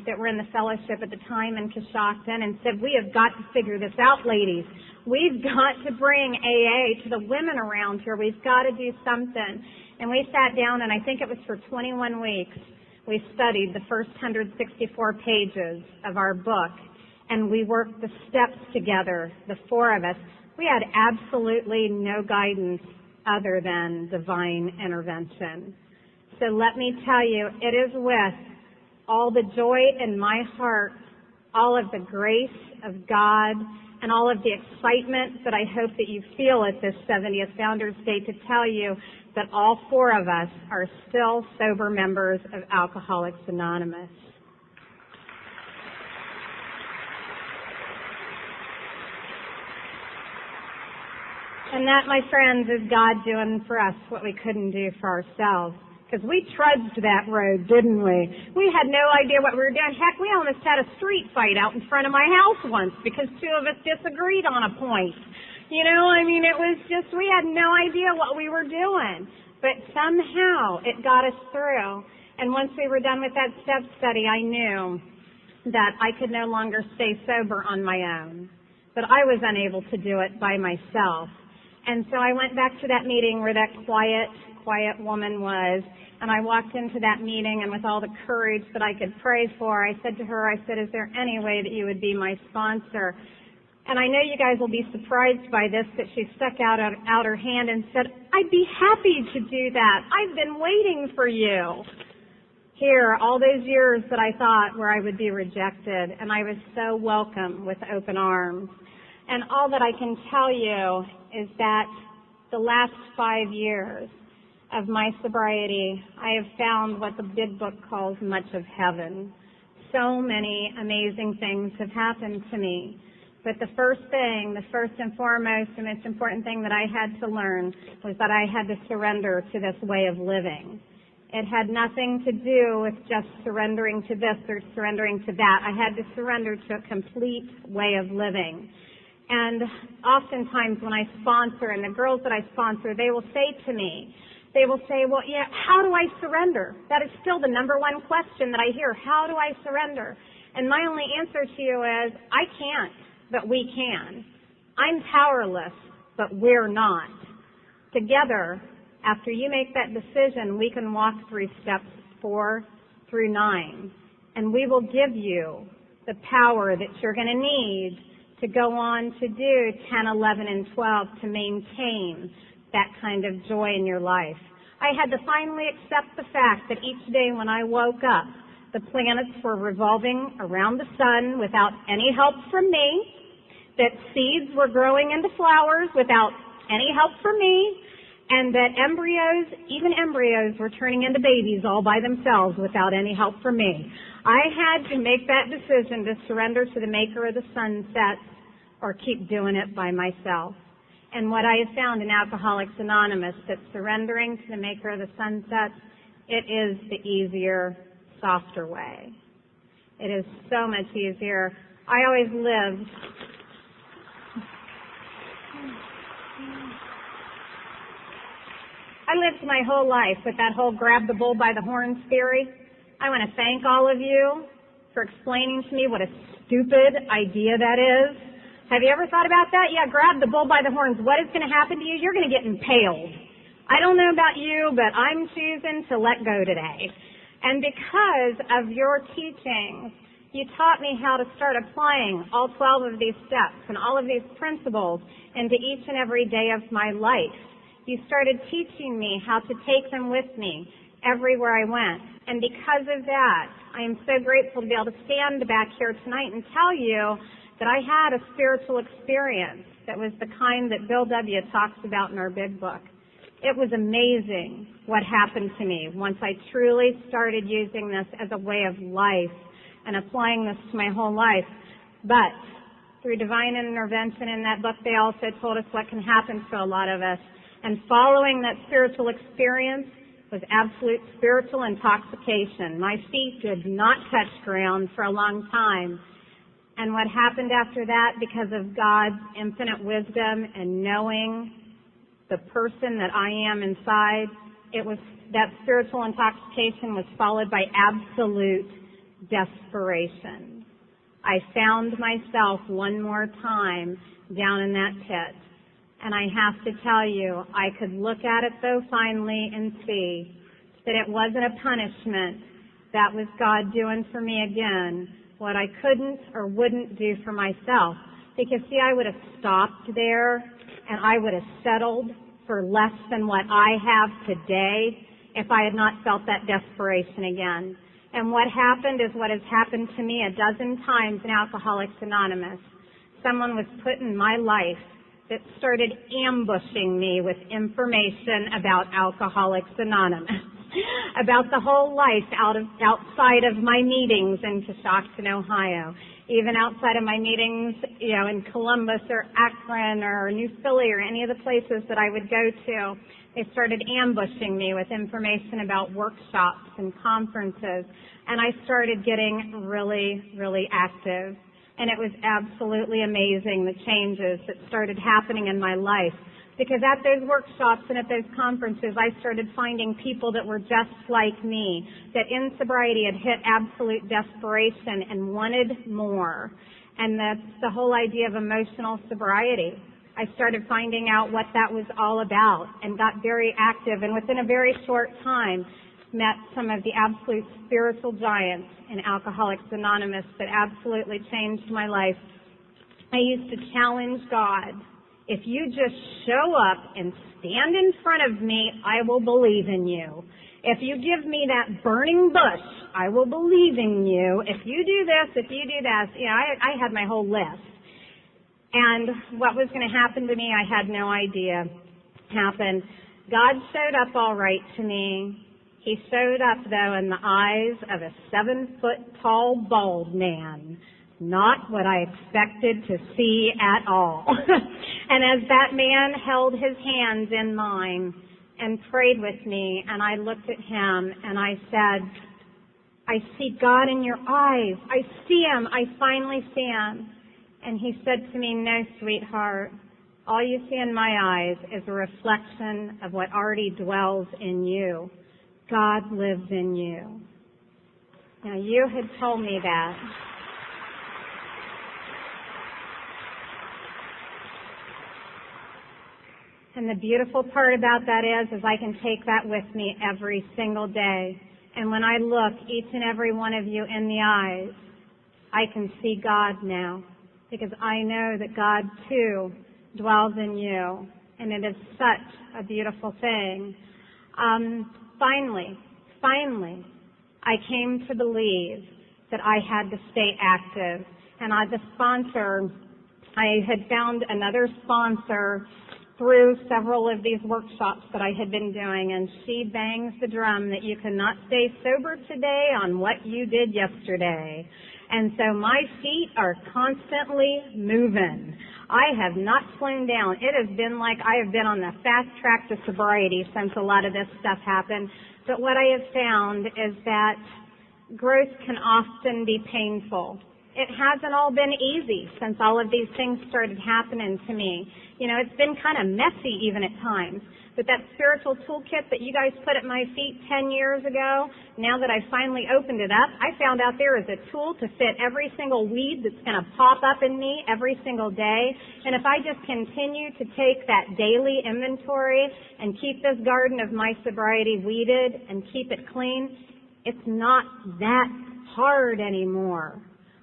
that were in the fellowship at the time in Coshocton and said, we have got to figure this out, ladies. We've got to bring AA to the women around here. We've got to do something. And we sat down, and I think it was for 21 weeks, we studied the first 164 pages of our book. And we worked the steps together, the 4 of us. We had absolutely no guidance other than divine intervention. So let me tell you, it is with all the joy in my heart, all of the grace of God, and all of the excitement that I hope that you feel at this 70th Founders Day to tell you that all 4 of us are still sober members of Alcoholics Anonymous. And that, my friends, is God doing for us what we couldn't do for ourselves. Because we trudged that road, didn't we? We had no idea what we were doing. Heck, we almost had a street fight out in front of my house once because 2 of us disagreed on a point. You know, I mean, it was just, we had no idea what we were doing. But somehow it got us through. And once we were done with that step study, I knew that I could no longer stay sober on my own. But I was unable to do it by myself. And so I went back to that meeting where that quiet woman was, and I walked into that meeting, and with all the courage that I could pray for, I said to her, is there any way that you would be my sponsor? And I know you guys will be surprised by this, that she stuck out her hand and said, I'd be happy to do that. I've been waiting for you. Here, all those years that I thought where I would be rejected, and I was so welcome with open arms. And all that I can tell you is that the last 5 years of my sobriety, I have found what the big book calls much of heaven. So many amazing things have happened to me. But the first and foremost, and most important thing that I had to learn was that I had to surrender to this way of living. It had nothing to do with just surrendering to this or surrendering to that. I had to surrender to a complete way of living. And oftentimes when I sponsor, and the girls that I sponsor, they will say to me, well, yeah, how do I surrender? That is still the number one question that I hear. How do I surrender? And my only answer to you is, I can't, but we can. I'm powerless, but we're not. Together, after you make that decision, we can walk through steps 4 through 9. And we will give you the power that you're going to need to go on to do 10, 11, and 12 to maintain that kind of joy in your life. I had to finally accept the fact that each day when I woke up, the planets were revolving around the sun without any help from me, that seeds were growing into flowers without any help from me, and that even embryos were turning into babies all by themselves without any help from me. I had to make that decision to surrender to the maker of the sunsets or keep doing it by myself. And what I have found in Alcoholics Anonymous, that surrendering to the maker of the sunsets, it is the easier, softer way. It is so much easier. I always lived my whole life with that whole grab the bull by the horns theory. I want to thank all of you for explaining to me what a stupid idea that is. Have you ever thought about that? Yeah, grab the bull by the horns. What is going to happen to you? You're going to get impaled. I don't know about you, but I'm choosing to let go today. And because of your teachings, you taught me how to start applying all 12 of these steps and all of these principles into each and every day of my life. You started teaching me how to take them with me everywhere I went. And because of that, I am so grateful to be able to stand back here tonight and tell you that I had a spiritual experience that was the kind that Bill W. talks about in our big book. It was amazing what happened to me once I truly started using this as a way of life and applying this to my whole life. But through divine intervention in that book, they also told us what can happen to a lot of us. And following that spiritual experience was absolute spiritual intoxication. My feet did not touch ground for a long time. And what happened after that, because of God's infinite wisdom and knowing the person that I am inside, it was that spiritual intoxication was followed by absolute desperation. I found myself one more time down in that pit. And I have to tell you, I could look at it so finally and see that it wasn't a punishment. That was God doing for me again what I couldn't or wouldn't do for myself. Because see, I would have stopped there and I would have settled for less than what I have today if I had not felt that desperation again. And what happened is what has happened to me a dozen times in Alcoholics Anonymous. Someone was put in my life that started ambushing me with information about Alcoholics Anonymous, about the whole life outside of my meetings in Coshocton, Ohio, even outside of my meetings, in Columbus or Akron or New Philly or any of the places that I would go to. They started ambushing me with information about workshops and conferences, and I started getting really, really active. And it was absolutely amazing, the changes that started happening in my life. Because at those workshops and at those conferences, I started finding people that were just like me, that in sobriety had hit absolute desperation and wanted more. And that's the whole idea of emotional sobriety. I started finding out what that was all about and got very active. And within a very short time, met some of the absolute spiritual giants in Alcoholics Anonymous that absolutely changed my life. I used to challenge God. If you just show up and stand in front of me, I will believe in you. If you give me that burning bush, I will believe in you. If you do this, if you do that, I had my whole list. And what was going to happen to me, I had no idea happened. God showed up all right to me. He showed up, though, in the eyes of a 7-foot-tall bald man. Not what I expected to see at all. And as that man held his hands in mine and prayed with me, and I looked at him and I said, I see God in your eyes. I see Him. I finally see Him. And he said to me, no, sweetheart, all you see in my eyes is a reflection of what already dwells in you. God lives in you. Now, you had told me that. And the beautiful part about that is I can take that with me every single day. And when I look each and every one of you in the eyes, I can see God now. Because I know that God, too, dwells in you. And it is such a beautiful thing. Finally, I came to believe that I had to stay active. And I had found another sponsor through several of these workshops that I had been doing, and she bangs the drum that you cannot stay sober today on what you did yesterday. And so my feet are constantly moving. I have not slowed down. It has been like I have been on the fast track to sobriety since a lot of this stuff happened. But what I have found is that growth can often be painful. It hasn't all been easy since all of these things started happening to me. You know, it's been kind of messy even at times. But that spiritual toolkit that you guys put at my feet 10 years ago, now that I finally opened it up, I found out there is a tool to fit every single weed that's going to pop up in me every single day. And if I just continue to take that daily inventory and keep this garden of my sobriety weeded and keep it clean, it's not that hard anymore.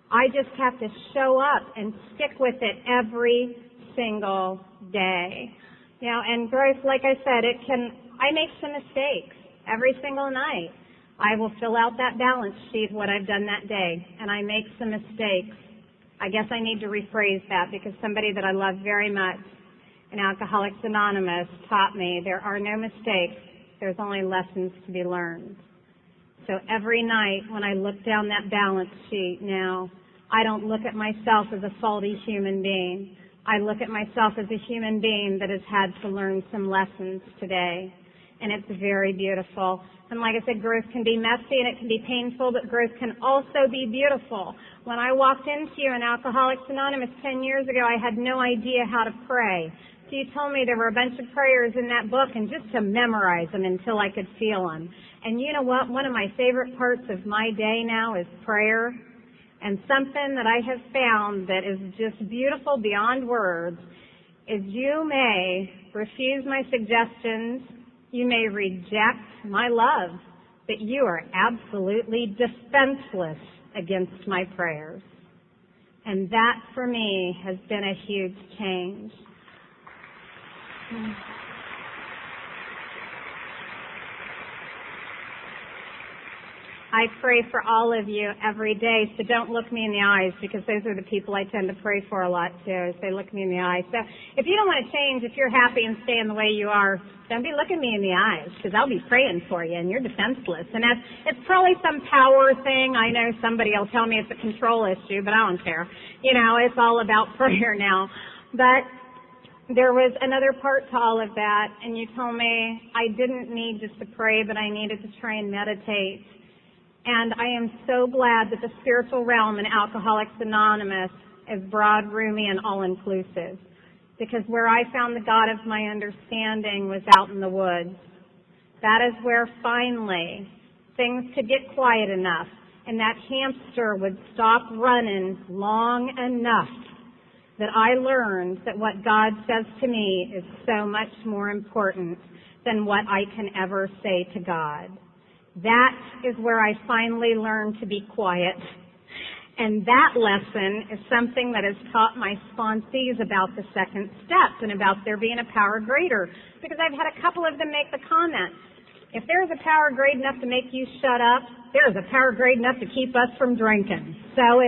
I just have to show up and stick with it every single day. You know, and growth, like I said, I make some mistakes every single night. I will fill out that balance sheet, what I've done that day, and I make some mistakes. I guess I need to rephrase that because somebody that I love very much in Alcoholics Anonymous taught me there are no mistakes, there's only lessons to be learned. So every night when I look down that balance sheet now, I don't look at myself as a faulty human being. I look at myself as a human being that has had to learn some lessons today. And it's very beautiful. And like I said, growth can be messy and it can be painful, but growth can also be beautiful. When I walked into you in Alcoholics Anonymous 10 years ago, I had no idea how to pray. So you told me there were a bunch of prayers in that book and just to memorize them until I could feel them. And you know what? One of my favorite parts of my day now is prayer. And something that I have found that is just beautiful beyond words is you may refuse my suggestions, you may reject my love, but you are absolutely defenseless against my prayers. And that for me has been a huge change. I pray for all of you every day, so don't look me in the eyes because those are the people I tend to pray for a lot too, is they look me in the eyes. So if you don't want to change, if you're happy and staying the way you are, don't be looking me in the eyes because I'll be praying for you and you're defenseless. And it's probably some power thing. I know somebody will tell me it's a control issue, but I don't care. You know, it's all about prayer now. But there was another part to all of that, and you told me I didn't need just to pray, but I needed to try and meditate. And I am so glad that the spiritual realm in Alcoholics Anonymous is broad, roomy, and all-inclusive. Because where I found the God of my understanding was out in the woods. That is where finally things could get quiet enough and that hamster would stop running long enough that I learned that what God says to me is so much more important than what I can ever say to God. That is where I finally learned to be quiet. And that lesson is something that has taught my sponsees about the second step and about there being a power greater. Because I've had a couple of them make the comment, if there's a power great enough to make you shut up, there's a power great enough to keep us from drinking. So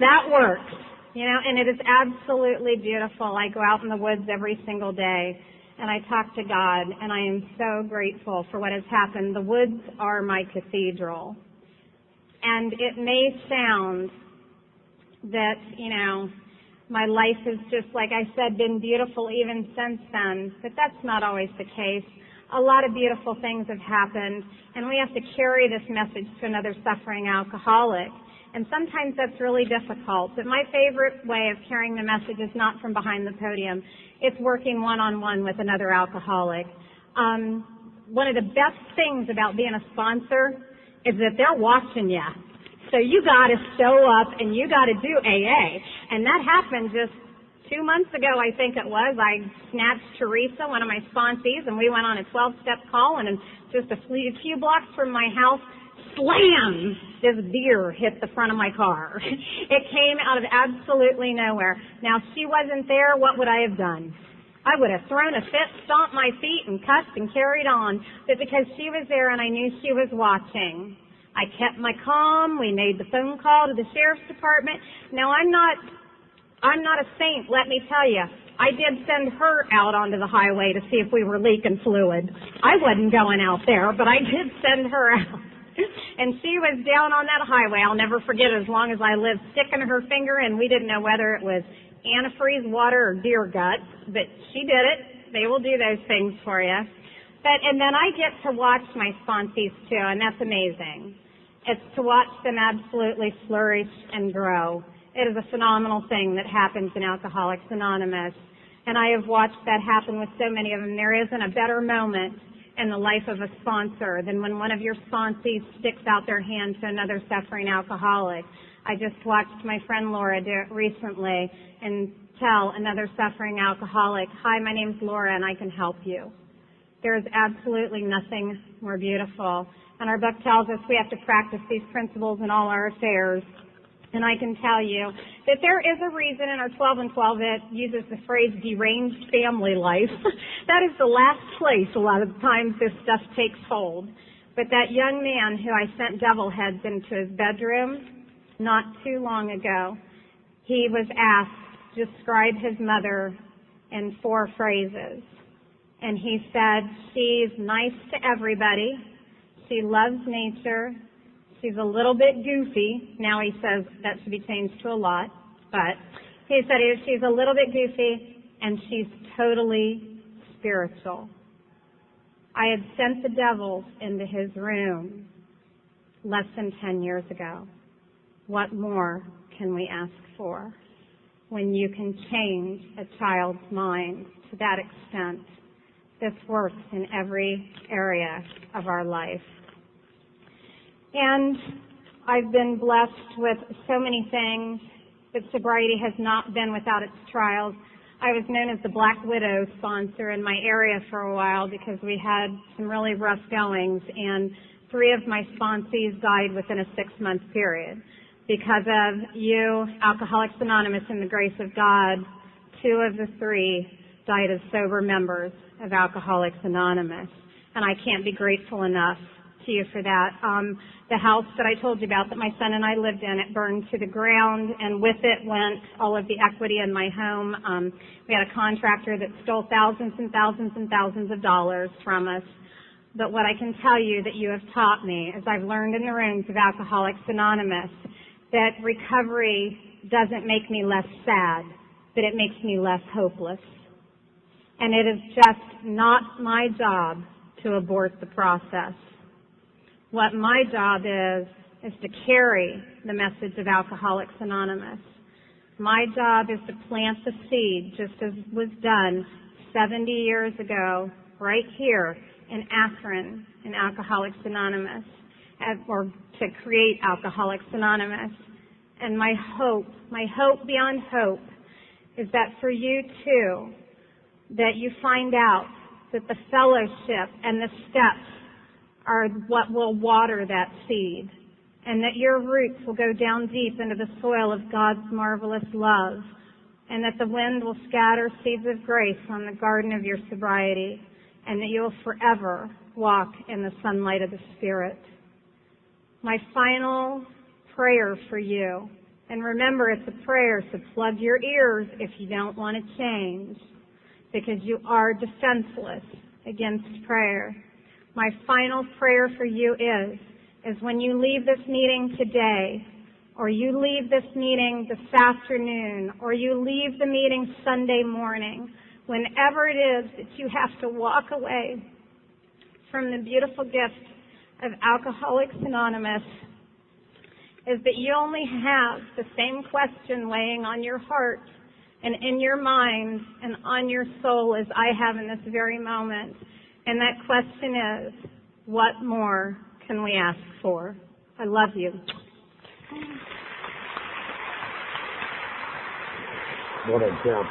that works, you know, and it is absolutely beautiful. I go out in the woods every single day and I talk to God, and I am so grateful for what has happened. The woods are my cathedral. And it may sound that, you know, my life has just, like I said, been beautiful even since then, but that's not always the case. A lot of beautiful things have happened, and we have to carry this message to another suffering alcoholic. And sometimes that's really difficult. But my favorite way of carrying the message is not from behind the podium. It's working one-on-one with another alcoholic. One of the best things about being a sponsor is that they're watching you. So you got to show up and you got to do AA. And that happened just 2 months ago, I think it was. I snatched Teresa, one of my sponsees, and we went on a 12-step call, and just a few blocks from my house, slam, this deer hit the front of my car. It came out of absolutely nowhere. Now, if she wasn't there, what would I have done? I would have thrown a fit, stomped my feet, and cussed and carried on. But because she was there and I knew she was watching, I kept my calm. We made the phone call to the sheriff's department. Now, I'm not a saint, let me tell you. I did send her out onto the highway to see if we were leaking fluid. I wasn't going out there, but I did send her out. And she was down on that highway. I'll never forget it as long as I live, sticking her finger, and we didn't know whether it was antifreeze water or deer guts, but she did it. They will do those things for you. And then I get to watch my sponsees too, and that's amazing. It's to watch them absolutely flourish and grow. It is a phenomenal thing that happens in Alcoholics Anonymous, and I have watched that happen with so many of them. There isn't a better moment in the life of a sponsor than when one of your sponsees sticks out their hand to another suffering alcoholic. I just watched my friend Laura do it recently and tell another suffering alcoholic, "Hi, my name's Laura and I can help you." There is absolutely nothing more beautiful. And our book tells us we have to practice these principles in all our affairs. And I can tell you that there is a reason in our 12 and 12 it uses the phrase deranged family life. That is the last place a lot of times this stuff takes hold. But that young man who I sent devil heads into his bedroom not too long ago, he was asked to describe his mother in 4 phrases. And he said, "She's nice to everybody. She loves nature. She's a little bit goofy." Now he says that should be changed to a lot. But he said she's a little bit goofy and she's totally spiritual. I had sent the devils into his room less than 10 years ago. What more can we ask for when you can change a child's mind to that extent? This works in every area of our life. And I've been blessed with so many things, but sobriety has not been without its trials. I was known as the Black Widow sponsor in my area for a while because we had some really rough goings, and 3 of my sponsees died within a 6-month period. Because of you, Alcoholics Anonymous, and the grace of God, 2 of the 3 died as sober members of Alcoholics Anonymous. And I can't be grateful enough to you for that. The house that I told you about that my son and I lived in, it burned to the ground, and with it went all of the equity in my home. We had a contractor that stole thousands and thousands and thousands of dollars from us. But what I can tell you that you have taught me, as I've learned in the rooms of Alcoholics Anonymous, that recovery doesn't make me less sad, but it makes me less hopeless. And it is just not my job to abort the process. What my job is to carry the message of Alcoholics Anonymous. My job is to plant the seed, just as was done 70 years ago, right here in Akron, in Alcoholics Anonymous, or to create Alcoholics Anonymous. And my hope beyond hope, is that for you too, that you find out that the fellowship and the steps are what will water that seed, and that your roots will go down deep into the soil of God's marvelous love, and that the wind will scatter seeds of grace on the garden of your sobriety, and that you will forever walk in the sunlight of the Spirit. My final prayer for you, and remember it's a prayer, so plug your ears if you don't want to change, because you are defenseless against prayer. My final prayer for you is when you leave this meeting today, or you leave this meeting this afternoon, or you leave the meeting Sunday morning, whenever it is that you have to walk away from the beautiful gift of Alcoholics Anonymous, is that you only have the same question weighing on your heart and in your mind and on your soul as I have in this very moment. And that question is, what more can we ask for? I love you. What a job.